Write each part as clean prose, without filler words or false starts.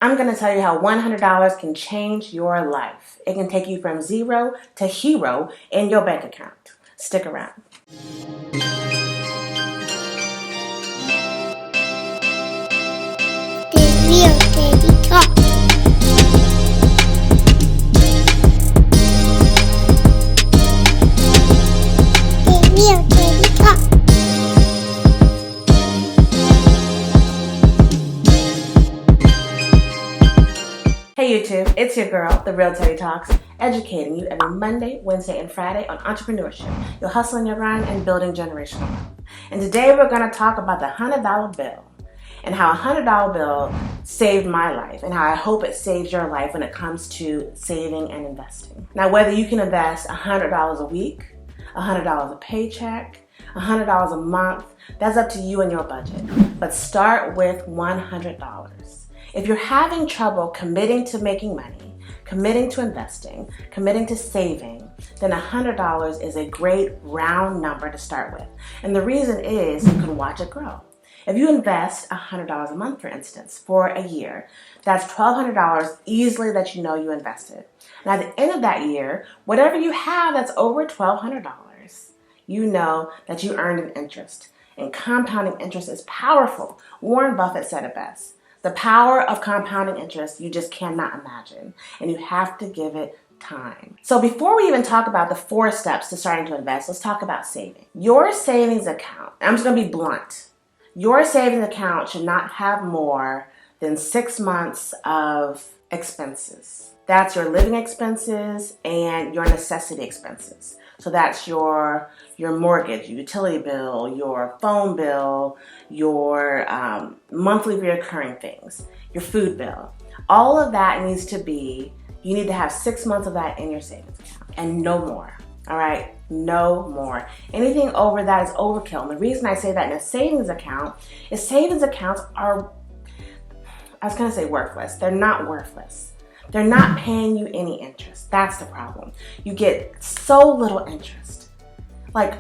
I'm going to tell you how $100 can change your life. It can take you from zero to hero in your bank account. Stick around. The Real Teddy Talk. The Real Teddy Talk. Hey YouTube, it's your girl, The Real Teddy Talks, educating you every Monday, Wednesday, and Friday on entrepreneurship, your hustle and your grind, and building generational wealth. And today we're going to talk about the $100 bill and how a $100 bill saved my life and how I hope it saves your life when it comes to saving and investing. Now, whether you can invest $100 a week, $100 a paycheck, $100 a month, that's up to you and your budget. But start with $100. If you're having trouble committing to making money, committing to investing, committing to saving, then $100 is a great round number to start with. And the reason is you can watch it grow. If you invest $100 a month, for instance, for a year, that's $1,200 easily that you know you invested. And at the end of that year, whatever you have that's over $1,200, you know that you earned an interest. And compounding interest is powerful. Warren Buffett said it best. The power of compounding interest you just cannot imagine, and you have to give it time. So before we even talk about the 4 steps to starting to invest, let's talk about saving. Your savings account, I'm just going to be blunt, your savings account should not have more than 6 months of expenses. That's your living expenses and your necessity expenses. So that's your mortgage, your utility bill, your phone bill, your monthly recurring things, your food bill. All of that needs to be, you need to have 6 months of that in your savings account and no more. All right, no more. Anything over that is overkill. And the reason I say that in a savings account is savings accounts are, I was going to say worthless. They're not worthless. They're not paying you any interest. That's the problem. You get so little interest, like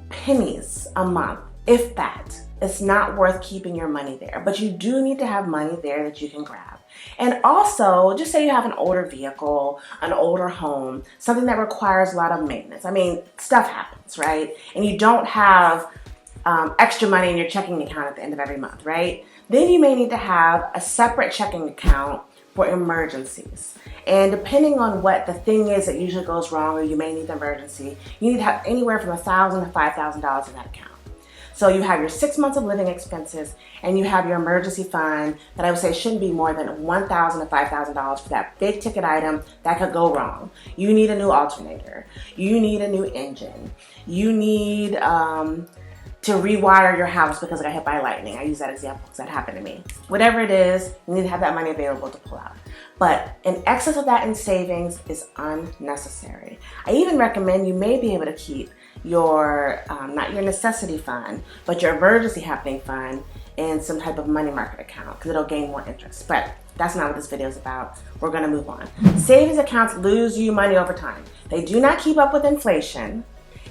pennies a month, if that. It's not worth keeping your money there, but you do need to have money there that you can grab. And also, just say you have an older vehicle, an older home, something that requires a lot of maintenance. I mean, stuff happens, right? And you don't have extra money in your checking account at the end of every month, right? Then you may need to have a separate checking account for emergencies. And depending on what the thing is that usually goes wrong or you may need the emergency, you need to have anywhere from $1,000 to $5,000 in that account. So you have your 6 months of living expenses and you have your emergency fund that I would say shouldn't be more than $1,000 to $5,000 for that big ticket item that could go wrong. You need a new alternator. You need a new engine. You need to rewire your house because it got hit by lightning. I use that example because that happened to me. Whatever it is, you need to have that money available to pull out. But in excess of that in savings is unnecessary. I even recommend you may be able to keep your, not your necessity fund, but your emergency happening fund in some type of money market account because it'll gain more interest. But that's not what this video is about. We're gonna move on. Savings accounts lose you money over time. They do not keep up with inflation.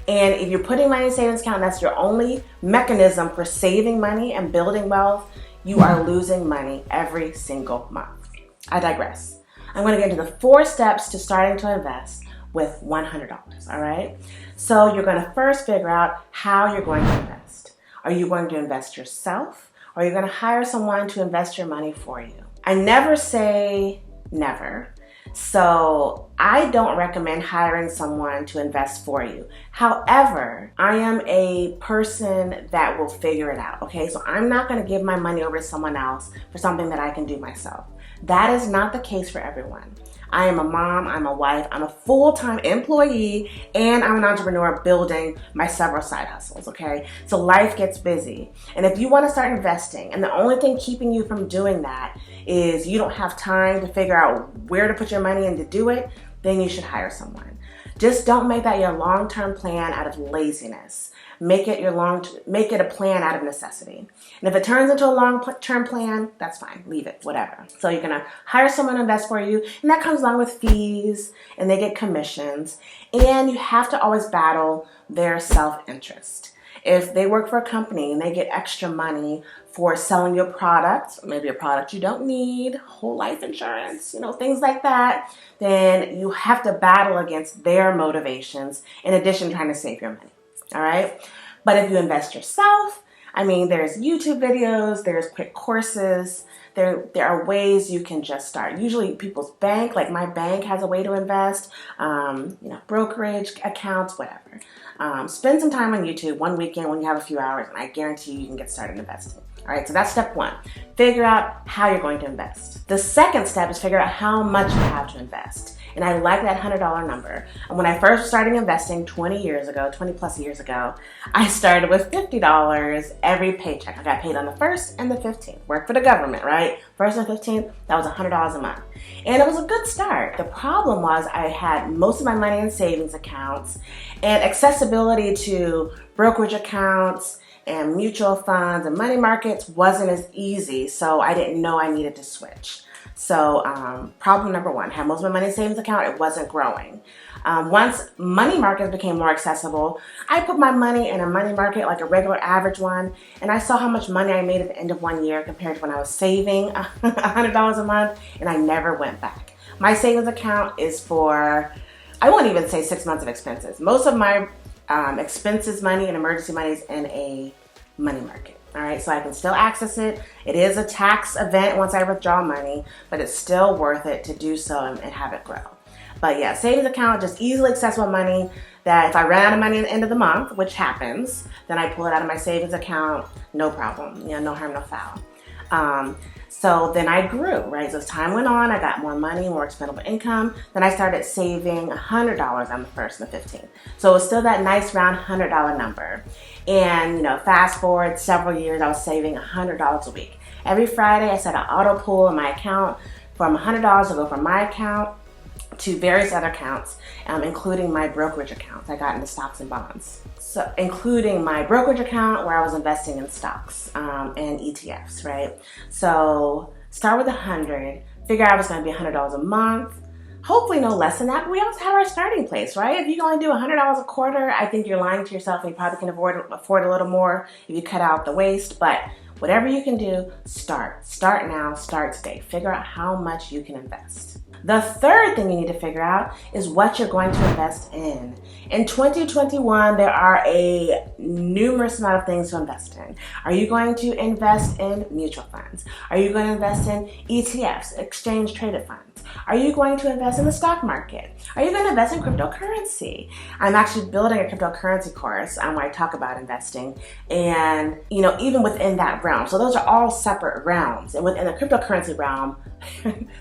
And if you're putting money in a savings account, that's your only mechanism for saving money and building wealth, you are losing money every single month. I digress. I'm going to get into the 4 steps to starting to invest with $100, all right? So you're going to first figure out how you're going to invest. Are you going to invest yourself, or are you going to hire someone to invest your money for you? I never say never. So I don't recommend hiring someone to invest for you. However, I am a person that will figure it out, okay? So I'm not gonna give my money over to someone else for something that I can do myself. That is not the case for everyone. I am a mom, I'm a wife, I'm a full-time employee, and I'm an entrepreneur building my several side hustles, okay? So life gets busy. And if you wanna start investing, and the only thing keeping you from doing that is you don't have time to figure out where to put your money in to do it, then you should hire someone. Just don't make that your long-term plan out of laziness. Make it a plan out of necessity. And if it turns into a long-term plan, that's fine. Leave it, whatever. So you're gonna hire someone to invest for you, and that comes along with fees, and they get commissions. And you have to always battle their self-interest. If they work for a company and they get extra money for selling your product, maybe a product you don't need, whole life insurance, things like that, then you have to battle against their motivations in addition to trying to save your money. All right? But if you invest yourself, there's YouTube videos, there's quick courses, there are ways you can just start. Usually people's bank, like my bank has a way to invest, brokerage accounts, whatever. Spend some time on YouTube one weekend when you have a few hours, and I guarantee you can get started investing. All right, so that's step one. Figure out how you're going to invest. The second step is figure out how much you have to invest. And I like that $100 number. And when I first started investing 20 plus years ago, I started with $50 every paycheck. I got paid on the 1st and the 15th. Worked for the government, right? 1st and 15th, that was $100 a month. And it was a good start. The problem was I had most of my money in savings accounts, and accessibility to brokerage accounts and mutual funds and money markets wasn't as easy, so I didn't know I needed to switch. So problem number one, had most of my money in savings account, it wasn't growing. Once money markets became more accessible, I put my money in a money market, like a regular average one, and I saw how much money I made at the end of one year compared to when I was saving $100 a month, and I never went back. My savings account is for, I won't even say 6 months of expenses. Most of my expenses money and emergency money is in a money market. All right, so I can still access it. It is a tax event once I withdraw money, but it's still worth it to do so and have it grow. But yeah, savings account, just easily accessible money that if I run out of money at the end of the month, which happens, then I pull it out of my savings account, no problem, no harm, no foul. So then I grew, right? So as time went on, I got more money, more expendable income. Then I started saving $100 on the 1st and the 15th. So it was still that nice round $100 number. And, fast forward several years, I was saving $100 a week. Every Friday, I set an auto pool in my account from $100 to go from my account to various other accounts, including my brokerage accounts. I got into stocks and bonds. So including my brokerage account where I was investing in stocks and ETFs, right? So start with 100, figure out it was going to be $100 a month, hopefully no less than that, but we always have our starting place, right? If you can only do $100 a quarter, I think you're lying to yourself, and you probably can afford a little more if you cut out the waste, but whatever you can do, start now, start today. Figure out how much you can invest. The third thing you need to figure out is what you're going to invest in. In 2021, there are a numerous amount of things to invest in. Are you going to invest in mutual funds? Are you going to invest in ETFs, exchange traded funds? Are you going to invest in the stock market? Are you going to invest in cryptocurrency? I'm actually building a cryptocurrency course where I talk about investing and, even within that realm. So those are all separate realms. And within the cryptocurrency realm,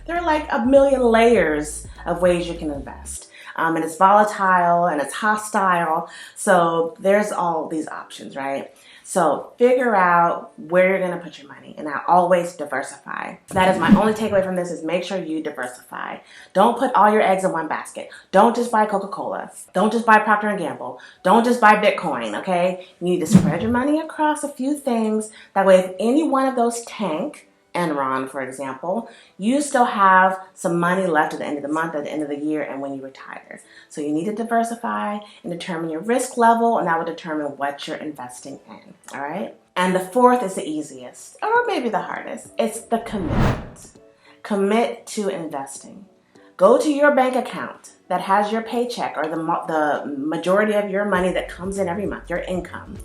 there are like a million layers of ways you can invest. And it's volatile and it's hostile. So there's all these options, right? So figure out where you're going to put your money, and I always diversify. That is my only takeaway from this, is make sure you diversify. Don't put all your eggs in one basket. Don't just buy Coca-Cola. Don't just buy Procter & Gamble. Don't just buy Bitcoin, okay? You need to spread your money across a few things. That way, if any one of those tank, Enron, for example, you still have some money left at the end of the month, at the end of the year, and when you retire. So you need to diversify and determine your risk level, and that will determine what you're investing in, all right? And the fourth is the easiest, or maybe the hardest. It's the commitment. Commit to investing. Go to your bank account that has your paycheck or the majority of your money that comes in every month, your income,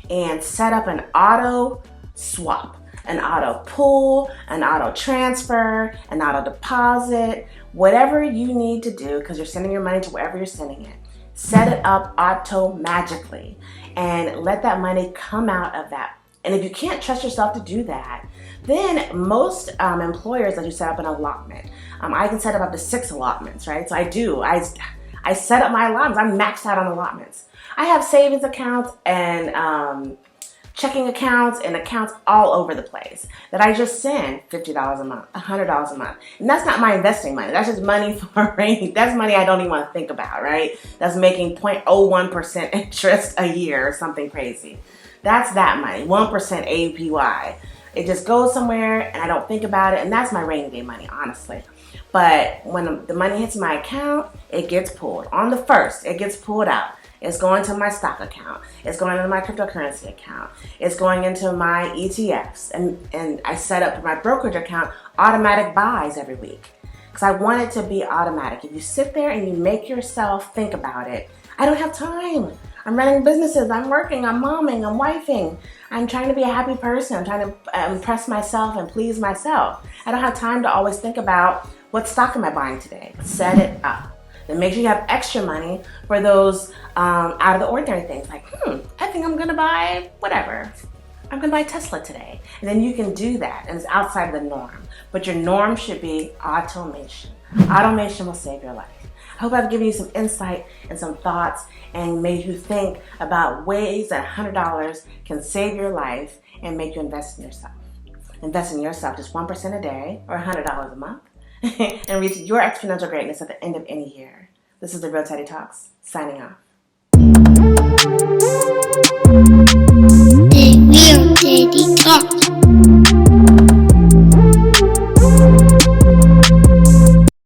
and set up an auto swap, an auto pull, an auto transfer, an auto deposit, whatever you need to do, because you're sending your money to wherever you're sending it. Set it up auto-magically and let that money come out of that. And if you can't trust yourself to do that, then most employers let you set up an allotment. I can set up to 6 allotments, right? So I do. I set up my allotments. I'm maxed out on allotments. I have savings accounts and checking accounts and accounts all over the place that I just send $50 a month, $100 a month. And that's not my investing money. That's just money for rainy. That's money I don't even want to think about, right? That's making 0.01% interest a year or something crazy. That's that money, 1% APY. It just goes somewhere and I don't think about it. And that's my rainy day money, honestly. But when the money hits my account, it gets pulled. On the 1st, it gets pulled out. It's going to my stock account. It's going into my cryptocurrency account. It's going into my ETFs. And I set up for my brokerage account automatic buys every week. Because I want it to be automatic. If you sit there and you make yourself think about it, I don't have time. I'm running businesses, I'm working, I'm momming, I'm wifing. I'm trying to be a happy person. I'm trying to impress myself and please myself. I don't have time to always think about what stock am I buying today. Set it up. Then make sure you have extra money for those out of the ordinary things. Like, I think I'm gonna buy whatever. I'm gonna buy Tesla today. And then you can do that, and it's outside of the norm. But your norm should be automation. Automation will save your life. I hope I've given you some insight and some thoughts and made you think about ways that $100 can save your life and make you invest in yourself. Invest in yourself just 1% a day or $100 a month and reach your exponential greatness at the end of any year. This is The Real Teddy Talks, signing off.